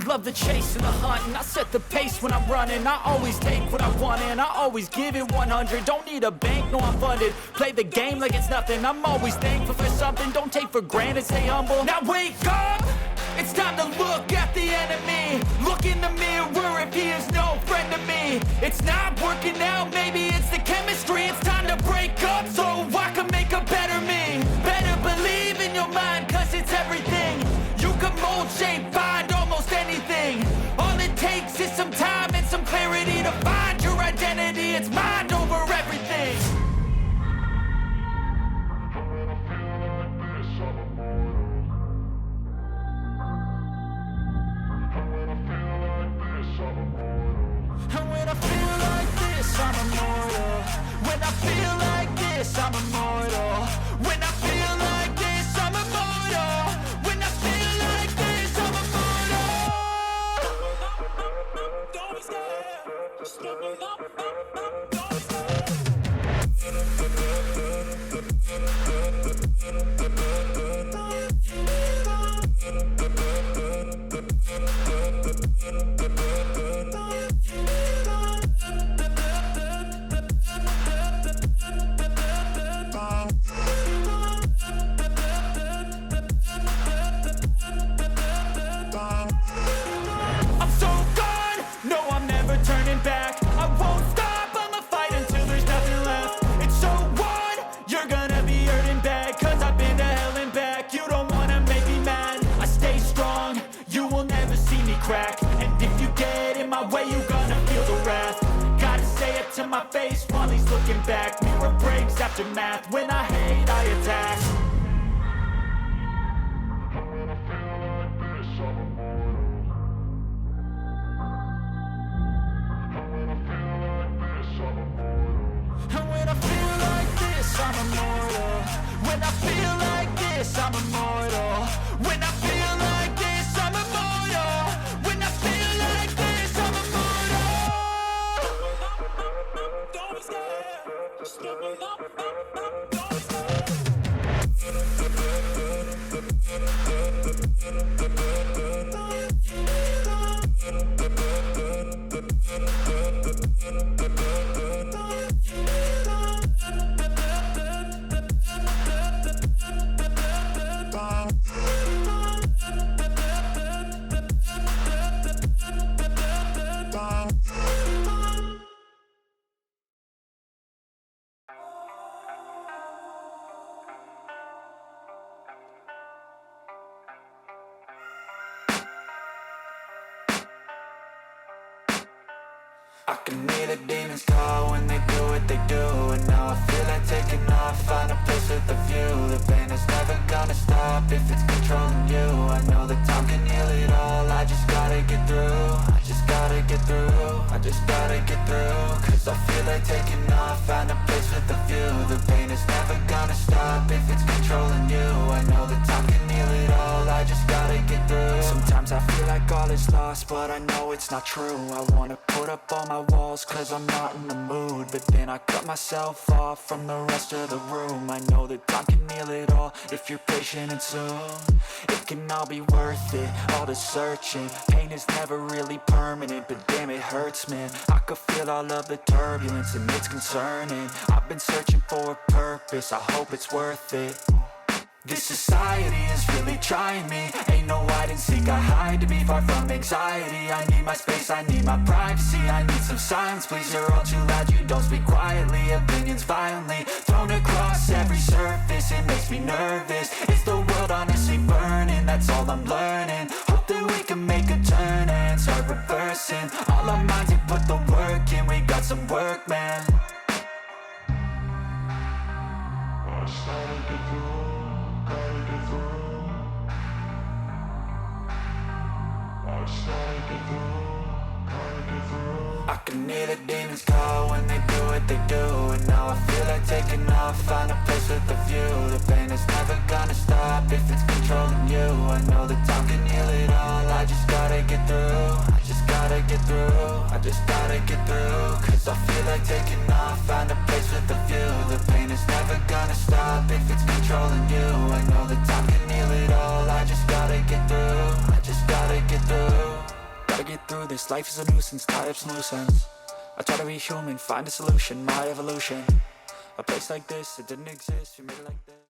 love the chase and the hunt, and I set the pace when I'm running. I always take what I want and I always give it 100. Don't need a bank, no I'm funded. Play the game like it's nothing. I'm always thankful for something. Don't take for granted, stay humble. Now wake up! It's time to look at the enemy. Look in the mirror if he is no friend to me. It's not working out, maybe it's the chemistry. It's time to break up so I can make a better me. Better believe in your mind, cause it's everything. You can mold, shape, find almost anything. All it takes is some time and some clarity to find your identity. It's mind over everything. And when I feel like this, I'm immortal. When I feel like this, I'm immortal. When I feel like this, I'm immortal. When I feel like this, I'm immortal. Don't be scared. Just give me up. Don't be scared. I'm so gone, no I'm never turning back. I won't stop, I'ma fight until there's nothing left. It's so on, you're gonna be hurting bad, cause I've been to hell and back. You don't wanna make me mad, I stay strong, you will never see me crack. And if you get in my way, you're gonna feel the wrath. Gotta say it to my face while he's looking back. Mirror breaks after math, when I hate I attack. And when I feel like this, I'm immortal. When I feel like this, I'm immortal. When I feel like this, I'm immortal. When I feel like this, I'm immortal. Don't be scared. Just give me up. Don't be scared. I can hear the demons call when they do what they do. And now I feel like taking off, find a place with a view. The pain is never gonna stop if it's controlling you. I know that time can heal it all, I just gotta get through. I just gotta get through, I just gotta get through. Cause I feel like taking off, find a place with a view. The pain is never gonna stop if it's controlling you. I know that time can heal it all, I just gotta get through. Sometimes I feel like all is lost, but I know it's not true. I wanna put up all my walls cause I'm not in the mood. But then I cut myself off from the rest of the room. I know that time can heal it all if you're patient and soon. It can all be worth it, all the searching. Pain is never really permanent, but damn it hurts man. I could feel all of the turbulence and it's concerning. I've been searching for a purpose, I hope it's worth it. This society is really trying me. Ain't no hide and seek, I hide to be far from anxiety. I need my space, I need my privacy. I need some silence, please, you're all too loud. You don't speak quietly, opinions violently thrown across every surface. It makes me nervous, it's the world honestly burning. That's all I'm learning, hope that we can make a turn and start reversing. All our minds have put the work in, we got some work, man. I started to do. I can hear the demons call when they do what they do. And now I feel like taking off, find a place with a view. The pain is never gonna stop if it's controlling you. I know that time can heal it all, I just gotta get through. I just gotta get through, I just gotta get through. Cause I feel like taking off, find a place with a view. The pain is never gonna stop if it's controlling you. I know that time can heal it all, I just gotta get through. I just gotta get through. through this. Life is a nuisance, tie up some loose ends. I try to be human, find a solution, my evolution. A place like this, it didn't exist, we made it like